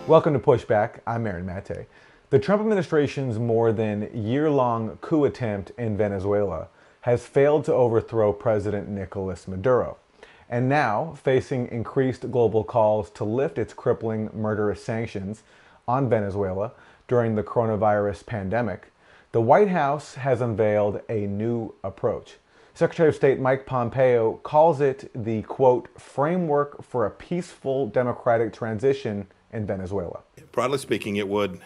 Welcome to Pushback. I'm Aaron Maté. The Trump administration's more than year-long coup attempt in Venezuela has failed to overthrow President Nicolas Maduro. And now, facing increased global calls to lift its crippling murderous sanctions on Venezuela during the coronavirus pandemic, the White House has unveiled a new approach. Secretary of State Mike Pompeo calls it the, quote, framework for a peaceful democratic transition in Venezuela. Broadly speaking, it would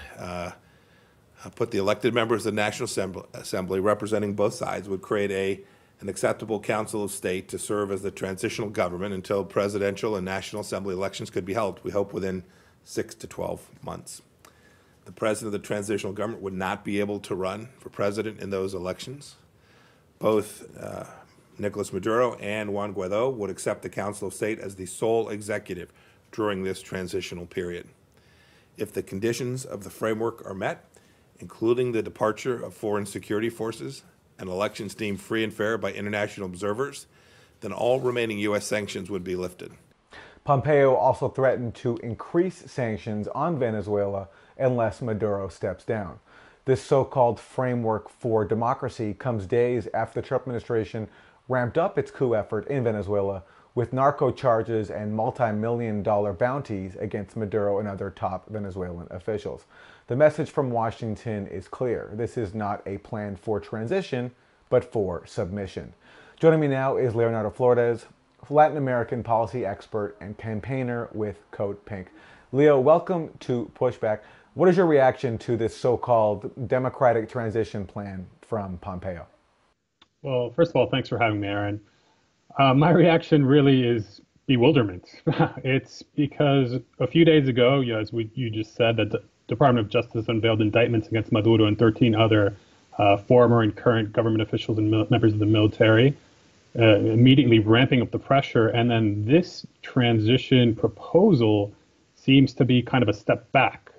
put the elected members of the National Assembly representing both sides, would create an acceptable Council of State to serve as the transitional government until presidential and National Assembly elections could be held, we hope within 6 to 12 months. The president of the transitional government would not be able to run for president in those elections. Both Nicolas Maduro and Juan Guaido would accept the Council of State as the sole executive during this transitional period. If the conditions of the framework are met, including the departure of foreign security forces and elections deemed free and fair by international observers, then all remaining U.S. sanctions would be lifted. Pompeo also threatened to increase sanctions on Venezuela unless Maduro steps down. This so-called framework for democracy comes days after the Trump administration ramped up its coup effort in Venezuela with narco charges and multi-million-dollar bounties against Maduro and other top Venezuelan officials. The message from Washington is clear. This is not a plan for transition, but for submission. Joining me now is Leonardo Flores, Latin American policy expert and campaigner with CODEPINK. Leo, welcome to Pushback. What is your reaction to this so-called democratic transition plan from Pompeo? Well, first of all, thanks for having me, Aaron. My reaction really is bewilderment. It's because a few days ago, as you just said, that the Department of Justice unveiled indictments against Maduro and 13 other former and current government officials and members of the military, immediately ramping up the pressure. And then this transition proposal seems to be kind of a step back.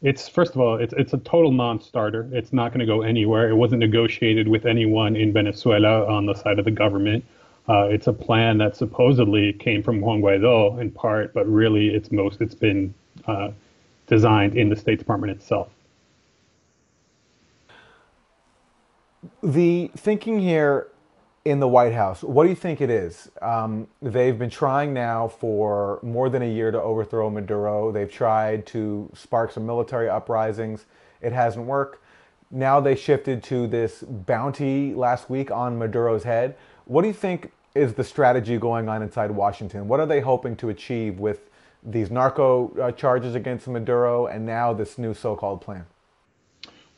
It's first of all, it's a total non-starter. It's not going to go anywhere. It wasn't negotiated with anyone in Venezuela on the side of the government. It's a plan that supposedly came from Juan Guaido in part, but really it's been designed in the State Department itself. The thinking here in the White House, what do you think it is? They've been trying now for more than a year to overthrow Maduro. They've tried to spark some military uprisings. It hasn't worked. Now they shifted to this bounty last week on Maduro's head. What do you think is the strategy going on inside Washington? What are they hoping to achieve with these narco charges against Maduro and now this new so-called plan?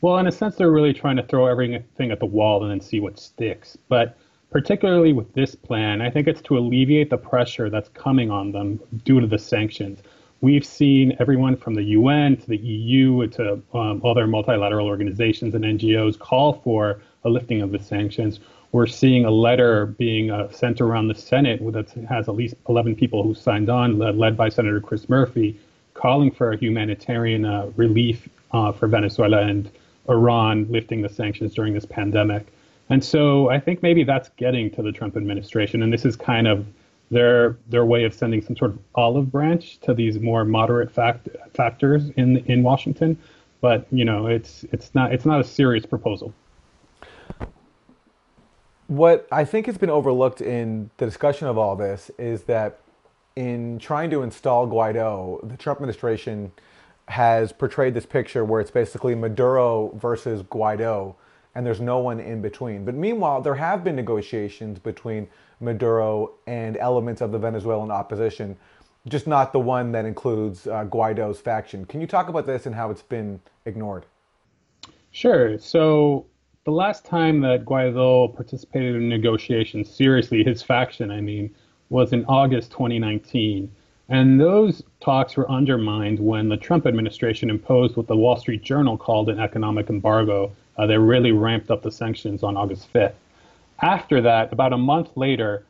Well, in a sense, they're really trying to throw everything at the wall and then see what sticks. But particularly with this plan, I think it's to alleviate the pressure that's coming on them due to the sanctions. We've seen everyone from the UN to the EU to other multilateral organizations and NGOs call for a lifting of the sanctions. We're seeing a letter being sent around the Senate that has at least 11 people who signed on, led by Senator Chris Murphy, calling for a humanitarian relief for Venezuela and Iran lifting the sanctions during this pandemic. And so I think maybe that's getting to the Trump administration, and this is kind of their way of sending some sort of olive branch to these more moderate factors in Washington. But it's not a serious proposal. What I think has been overlooked in the discussion of all this is that in trying to install Guaido, the Trump administration has portrayed this picture where it's basically Maduro versus Guaido, and there's no one in between. But meanwhile, there have been negotiations between Maduro and elements of the Venezuelan opposition, just not the one that includes Guaido's faction. Can you talk about this and how it's been ignored? Sure. So the last time that Guaido participated in negotiations, seriously, his faction, was in August 2019. And those talks were undermined when the Trump administration imposed what the Wall Street Journal called an economic embargo. They really ramped up the sanctions on August 5th. After that, about a month later,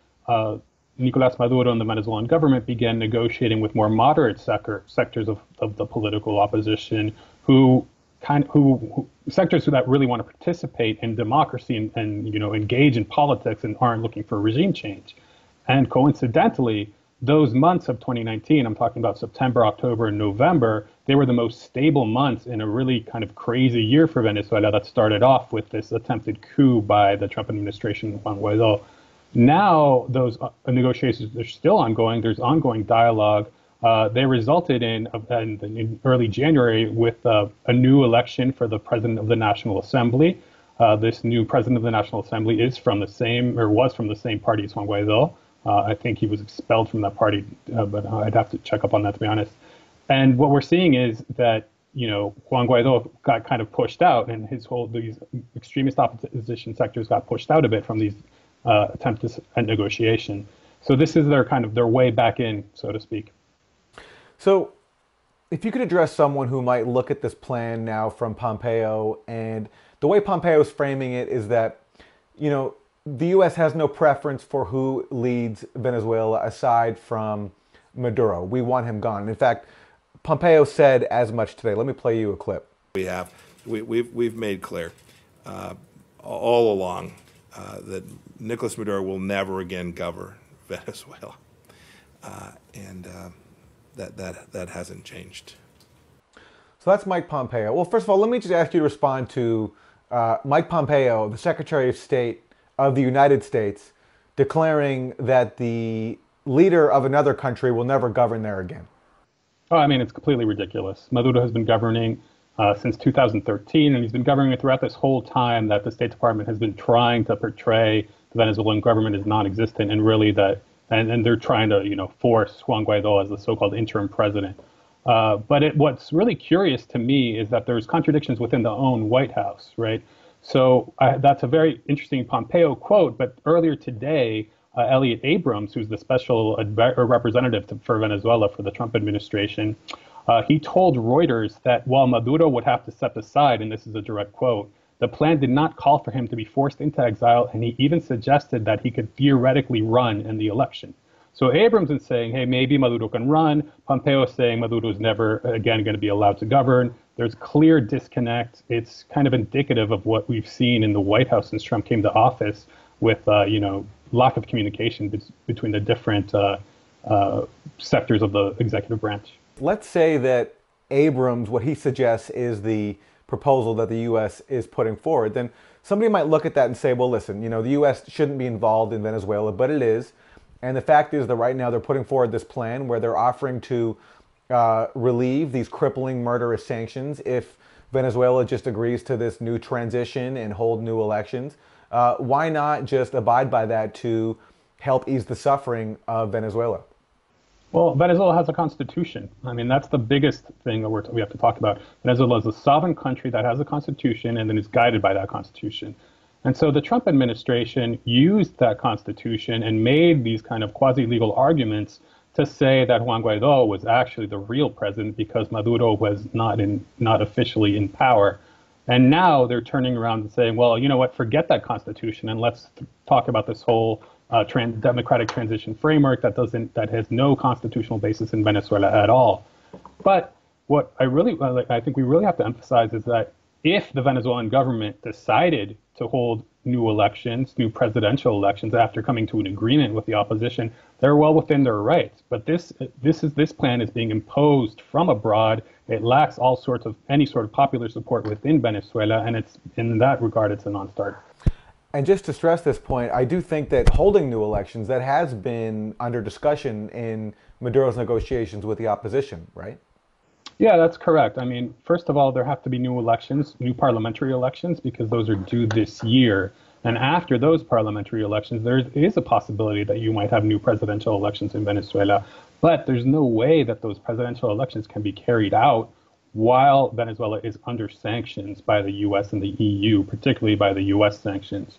Nicolas Maduro and the Venezuelan government began negotiating with more moderate sectors of the political opposition sectors that really want to participate in democracy and engage in politics and aren't looking for regime change. And coincidentally, those months of 2019, I'm talking about September, October, and November, they were the most stable months in a really kind of crazy year for Venezuela that started off with this attempted coup by the Trump administration, Juan Guaidó. Now, those negotiations are still ongoing. There's ongoing dialogue. They resulted in early January with a new election for the president of the National Assembly. This new president of the National Assembly is from the same, or was from the same party as Juan Guaidó. I think he was expelled from that party, but I'd have to check up on that, to be honest. And what we're seeing is that, Juan Guaidó got kind of pushed out, and these extremist opposition sectors got pushed out a bit from these attempts at negotiation. So this is their way back in, so to speak. So if you could address someone who might look at this plan now from Pompeo, and the way Pompeo is framing it is that, the U.S. has no preference for who leads Venezuela aside from Maduro. We want him gone. In fact, Pompeo said as much today. Let me play you a clip. We've made clear all along that Nicolas Maduro will never again govern Venezuela, and that hasn't changed. So that's Mike Pompeo. Well, first of all, let me just ask you to respond to Mike Pompeo, the Secretary of State of the United States, declaring that the leader of another country will never govern there again. Oh, I mean, it's completely ridiculous. Maduro has been governing since 2013, and he's been governing it throughout this whole time that the State Department has been trying to portray the Venezuelan government as non-existent, and really and they're trying to, force Juan Guaidó as the so-called interim president. But what's really curious to me is that there's contradictions within the own White House, right? So that's a very interesting Pompeo quote. But earlier today, Elliot Abrams, who's the special representative for Venezuela for the Trump administration, he told Reuters that while Maduro would have to step aside, and this is a direct quote, the plan did not call for him to be forced into exile, and he even suggested that he could theoretically run in the election. So Abrams is saying, hey, maybe Maduro can run. Pompeo is saying Maduro is never again going to be allowed to govern. There's clear disconnect. It's kind of indicative of what we've seen in the White House since Trump came to office, with lack of communication between the different sectors of the executive branch. Let's say that Abrams, what he suggests is the proposal that the U.S. is putting forward. Then somebody might look at that and say, well, listen, the U.S. shouldn't be involved in Venezuela, but it is. And the fact is that right now they're putting forward this plan where they're offering to relieve these crippling murderous sanctions if Venezuela just agrees to this new transition and hold new elections. Why not just abide by that to help ease the suffering of Venezuela? Well, Venezuela has a constitution. I mean, that's the biggest thing that we have to talk about. Venezuela is a sovereign country that has a constitution and then is guided by that constitution. And so the Trump administration used that constitution and made these kind of quasi-legal arguments to say that Juan Guaidó was actually the real president because Maduro was not officially in power. And now they're turning around and saying, well, you know what, forget that constitution and let's talk about this whole democratic transition framework that has no constitutional basis in Venezuela at all. But what I think we really have to emphasize is that if the Venezuelan government decided to hold new presidential elections after coming to an agreement with the opposition, they're well within their rights. But this plan is being imposed from abroad. It lacks any sort of popular support within Venezuela, and it's in that regard, it's a non-starter. And just to stress this point, I do think that holding new elections, that has been under discussion in Maduro's negotiations with the opposition, right? Yeah, that's correct. I mean, first of all, there have to be new elections, new parliamentary elections, because those are due this year. And after those parliamentary elections, there is a possibility that you might have new presidential elections in Venezuela. But there's no way that those presidential elections can be carried out while Venezuela is under sanctions by the U.S. and the EU, particularly by the U.S. sanctions.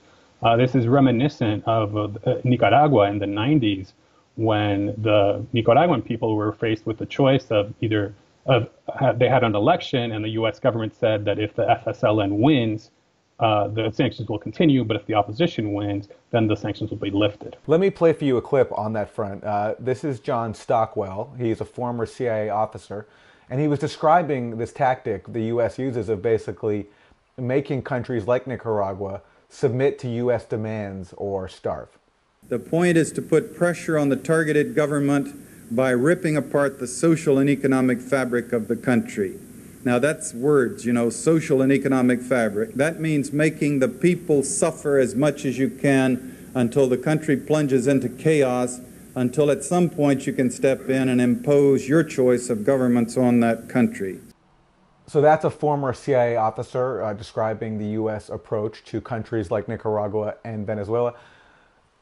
This is reminiscent of Nicaragua in the 90s, when the Nicaraguan people were faced with the choice of they had an election, and the U.S. government said that if the FSLN wins, the sanctions will continue, but if the opposition wins, then the sanctions will be lifted. Let me play for you a clip on that front. This is John Stockwell. He's a former CIA officer, and he was describing this tactic the U.S. uses of basically making countries like Nicaragua submit to U.S. demands or starve. The point is to put pressure on the targeted government by ripping apart the social and economic fabric of the country. Now that's words, you know, social and economic fabric. That means making the people suffer as much as you can until the country plunges into chaos, until at some point you can step in and impose your choice of governments on that country. So that's a former CIA officer describing the U.S. approach to countries like Nicaragua and Venezuela.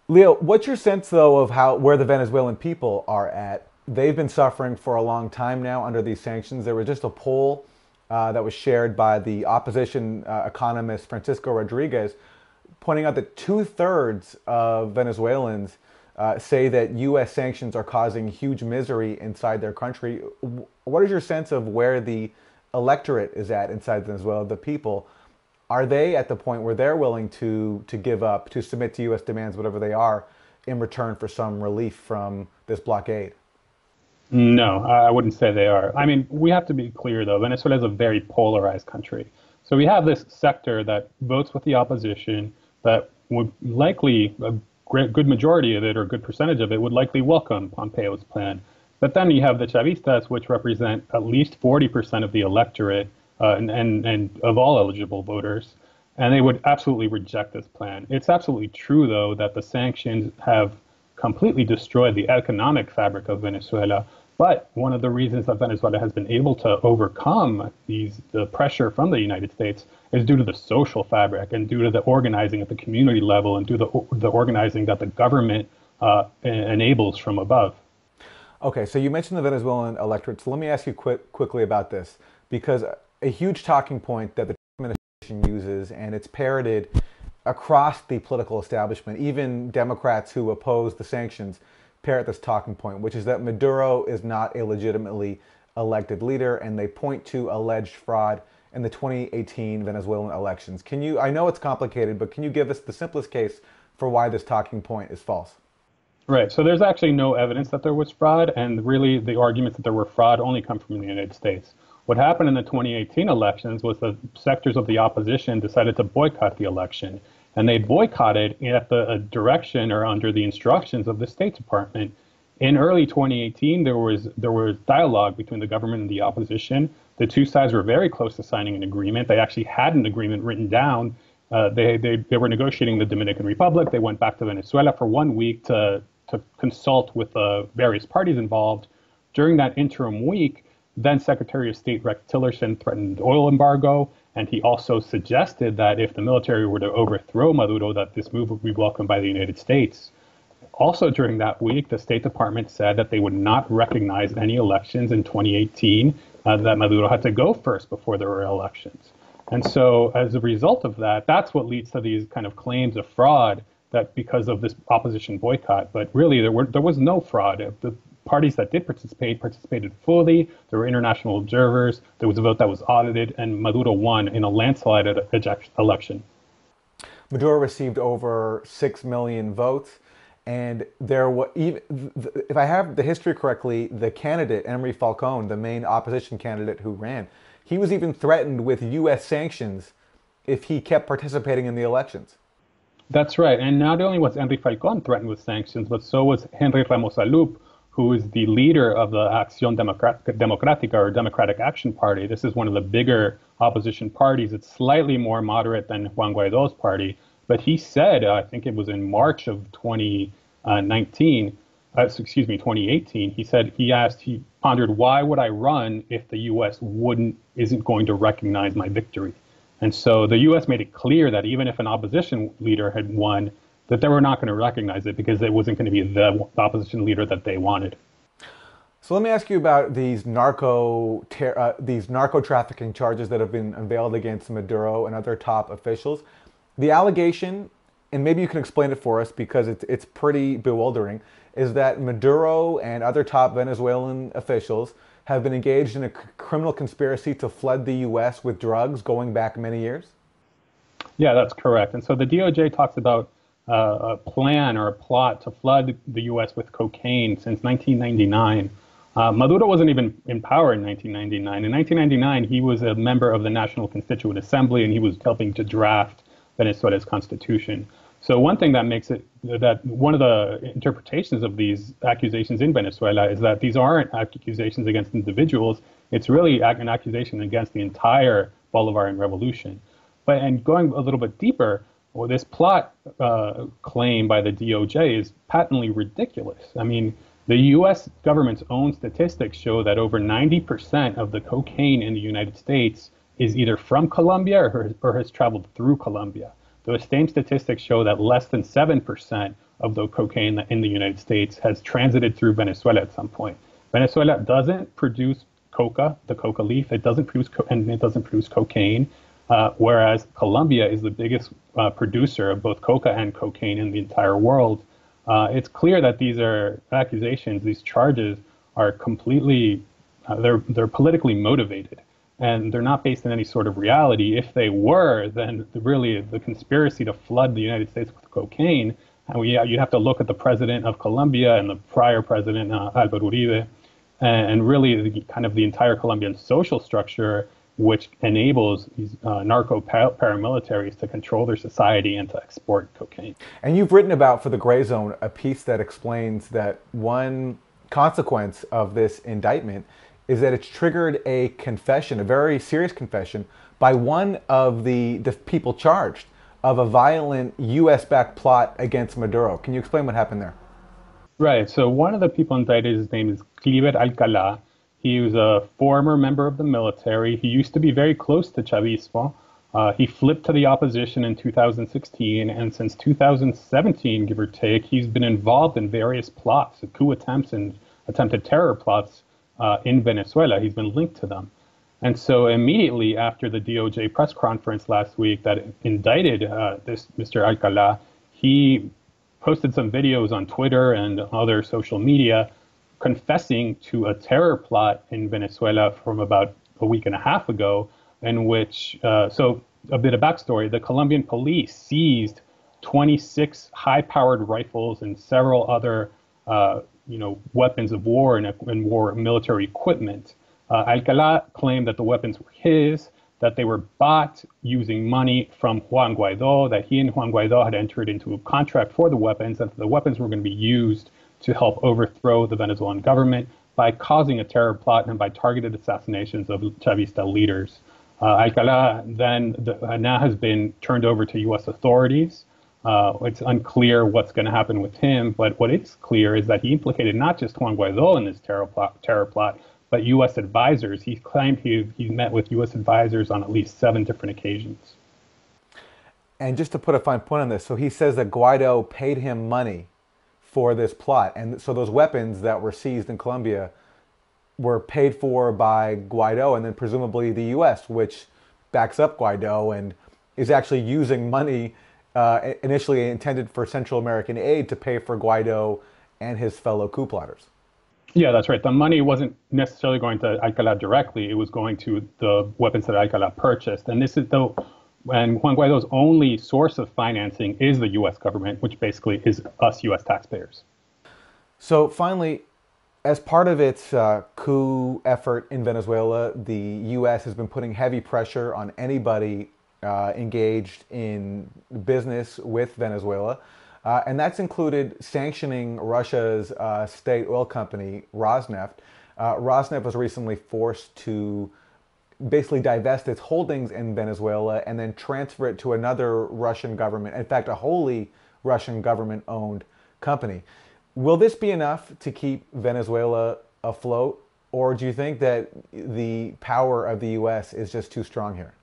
Leo, what's your sense, though, of where the Venezuelan people are at? They've been suffering for a long time now under these sanctions. There was just a poll that was shared by the opposition economist Francisco Rodriguez, pointing out that 2/3 of Venezuelans say that U.S. sanctions are causing huge misery inside their country. What is your sense of where the electorate is at inside Venezuela, the people? Are they at the point where they're willing to give up, to submit to U.S. demands, whatever they are, in return for some relief from this blockade? No, I wouldn't say they are. I mean, we have to be clear, though. Venezuela is a very polarized country. So we have this sector that votes with the opposition that would likely, a good majority of it, or a good percentage of it, would likely welcome Pompeo's plan. But then you have the Chavistas, which represent at least 40% of the electorate and of all eligible voters, and they would absolutely reject this plan. It's absolutely true, though, that the sanctions have completely destroyed the economic fabric of Venezuela. But one of the reasons that Venezuela has been able to overcome the pressure from the United States is due to the social fabric and due to the organizing at the community level and due to the organizing that the government enables from above. Okay, so you mentioned the Venezuelan electorate. So let me ask you quickly about this, because a huge talking point that the administration uses, and it's parroted across the political establishment, even Democrats who oppose the sanctions parrot this talking point, which is that Maduro is not a legitimately elected leader, and they point to alleged fraud in the 2018 Venezuelan elections. I know it's complicated, but can you give us the simplest case for why this talking point is false? Right. So there's actually no evidence that there was fraud, and really the arguments that there were fraud only come from the United States. What happened in the 2018 elections was that sectors of the opposition decided to boycott the election. And they boycotted at the direction or under the instructions of the State Department. In early 2018, there was dialogue between the government and the opposition. The two sides were very close to signing an agreement. They actually had an agreement written down. They were negotiating the Dominican Republic. They went back to Venezuela for 1 week to consult with the various parties involved. During that interim week, then Secretary of State Rex Tillerson threatened oil embargo. And he also suggested that if the military were to overthrow Maduro, that this move would be welcomed by the United States. Also during that week, the State Department said that they would not recognize any elections in 2018, that Maduro had to go first before there were elections. And so as a result of that, that's what leads to these kind of claims of fraud, that because of this opposition boycott. But really, there was no fraud. The parties that did participate participated fully. There were international observers. There was a vote that was audited, and Maduro won in a landslide election. Maduro received over 6 million votes, and there was, if I have the history correctly, the candidate, Emery Falcón, the main opposition candidate who ran, he was even threatened with U.S. sanctions if he kept participating in the elections. That's right. And not only was Emery Falcón threatened with sanctions, but so was Henry Ramos Alup, who is the leader of the Acción Democrática, or Democratic Action Party. This is one of the bigger opposition parties. It's slightly more moderate than Juan Guaido's party. But he said, I think it was in March of 2018, he pondered, why would I run if the U.S. isn't going to recognize my victory? And so the U.S. made it clear that even if an opposition leader had won, that they were not going to recognize it because it wasn't going to be the opposition leader that they wanted. So let me ask you about these narco trafficking charges that have been unveiled against Maduro and other top officials. The allegation, and maybe you can explain it for us because it's pretty bewildering, is that Maduro and other top Venezuelan officials have been engaged in a criminal conspiracy to flood the U.S. with drugs going back many years? Yeah, that's correct. And so the DOJ talks about a plan or a plot to flood the U.S. with cocaine since 1999. Maduro wasn't even in power in 1999. In 1999, he was a member of the National Constituent Assembly, and he was helping to draft Venezuela's constitution. So one thing that makes it that one of the interpretations of these accusations in Venezuela is that these aren't accusations against individuals. It's really an accusation against the entire Bolivarian revolution. But and going a little bit deeper, well, this plot claim by the DOJ is patently ridiculous. I mean, the U.S. government's own statistics show that over 90% of the cocaine in the United States is either from Colombia or has traveled through Colombia. Those same statistics show that less than 7% of the cocaine in the United States has transited through Venezuela at some point. Venezuela doesn't produce coca, the coca leaf. It doesn't produce and it doesn't produce cocaine, whereas Colombia is the biggest producer of both coca and cocaine in the entire world. It's clear that these are accusations, these charges are completely, they're politically motivated, and they're not based on any sort of reality. If they were, then really the conspiracy to flood the United States with cocaine, and you'd have to look at the president of Colombia and the prior president, Álvaro Uribe, and really kind of the entire Colombian social structure, which enables these narco paramilitaries to control their society and to export cocaine. And you've written about, for the Grayzone, a piece that explains that one consequence of this indictment is that it's triggered a confession, a very serious confession, by one of the people charged of a violent U.S.-backed plot against Maduro. Can you explain what happened there? Right. So one of the people indicted, his name is Cliver Alcalá. He was a former member of the military. He used to be very close to Chavismo. He flipped to the opposition in 2016, and since 2017, give or take, he's been involved in various plots, coup attempts and attempted terror plots in Venezuela. He's been linked to them. And so immediately after the DOJ press conference last week that indicted this Mr. Alcalá, he posted some videos on Twitter and other social media confessing to a terror plot in Venezuela from about a week and a half ago, in which, so a bit of backstory, the Colombian police seized 26 high-powered rifles and several other weapons of war and war military equipment. Alcalá claimed that the weapons were his, that they were bought using money from Juan Guaidó, that he and Juan Guaidó had entered into a contract for the weapons, that the weapons were going to be used to help overthrow the Venezuelan government by causing a terror plot and by targeted assassinations of Chavista leaders. Alcalá then now has been turned over to U.S. authorities. It's unclear what's going to happen with him, but what is clear is that he implicated not just Juan Guaidó in this terror plot, but U.S. advisors. He claimed he met with U.S. advisors on at least 7 different occasions. And just to put a fine point on this, so he says that Guaidó paid him money for this plot. And so those weapons that were seized in Colombia were paid for by Guaidó and then presumably the U.S., which backs up Guaidó and is actually using money initially intended for Central American aid to pay for Guaidó and his fellow coup plotters. Yeah, that's right. The money wasn't necessarily going to Alcalá directly. It was going to the weapons that Alcalá purchased. And this is and Juan Guaidó's only source of financing is the U.S. government, which basically is us U.S. taxpayers. So finally, as part of its coup effort in Venezuela, the U.S. has been putting heavy pressure on anybody engaged in business with Venezuela. And that's included sanctioning Russia's state oil company, Rosneft. Rosneft was recently forced to basically divest its holdings in Venezuela and then transfer it to another Russian government, in fact, a wholly Russian government-owned company. Will this be enough to keep Venezuela afloat, or do you think that the power of the U.S. is just too strong here?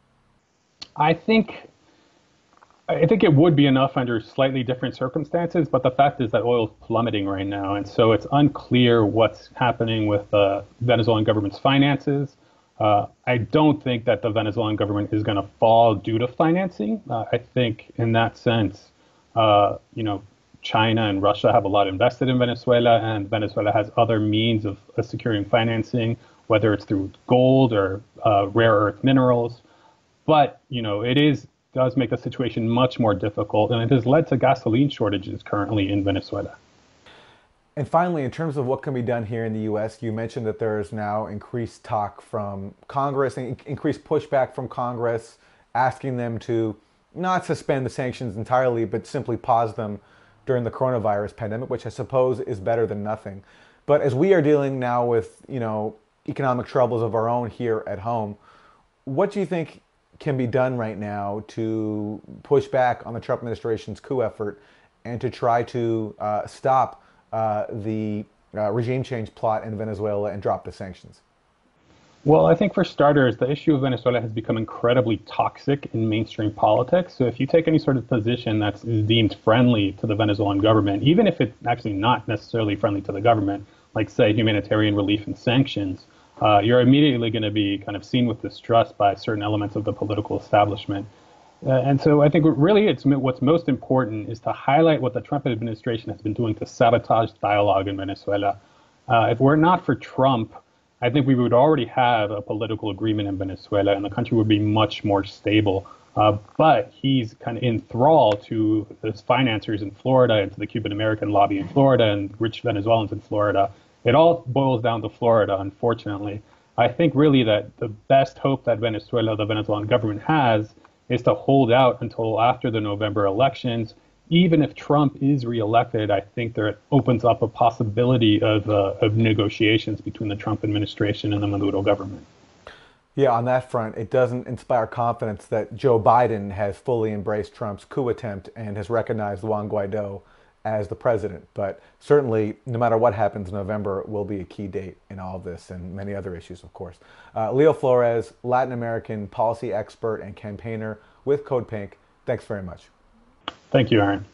I think it would be enough under slightly different circumstances, but the fact is that oil is plummeting right now, and so it's unclear what's happening with the Venezuelan government's finances. I don't think that the Venezuelan government is going to fall due to financing. I think in that sense, China and Russia have a lot invested in Venezuela, and Venezuela has other means of securing financing, whether it's through gold or rare earth minerals. But, it does make the situation much more difficult, and it has led to gasoline shortages currently in Venezuela. And finally, in terms of what can be done here in the U.S., you mentioned that there is now increased talk from Congress, increased pushback from Congress, asking them to not suspend the sanctions entirely, but simply pause them during the coronavirus pandemic, which I suppose is better than nothing. But as we are dealing now with, economic troubles of our own here at home, what do you think can be done right now to push back on the Trump administration's coup effort and to try to stop the regime change plot in Venezuela and drop the sanctions? Well, I think for starters, the issue of Venezuela has become incredibly toxic in mainstream politics. So if you take any sort of position that's deemed friendly to the Venezuelan government, even if it's actually not necessarily friendly to the government, like say humanitarian relief and sanctions, you're immediately going to be kind of seen with distrust by certain elements of the political establishment. And so I think really what's most important is to highlight what the Trump administration has been doing to sabotage dialogue in Venezuela. If we're not for Trump, I think we would already have a political agreement in Venezuela and the country would be much more stable. But he's kind of enthralled to his financiers in Florida and to the Cuban American lobby in Florida and rich Venezuelans in Florida. It all boils down to Florida, unfortunately. I think really that the best hope that Venezuela, the Venezuelan government has, is to hold out until after the November elections. Even if Trump is reelected, I think there opens up a possibility of negotiations between the Trump administration and the Maduro government. Yeah, on that front, it doesn't inspire confidence that Joe Biden has fully embraced Trump's coup attempt and has recognized Juan Guaido as the president. But certainly, no matter what happens, November will be a key date in all of this and many other issues, of course. Leo Flores, Latin American policy expert and campaigner with CODEPINK, thanks very much. Thank you, Aaron.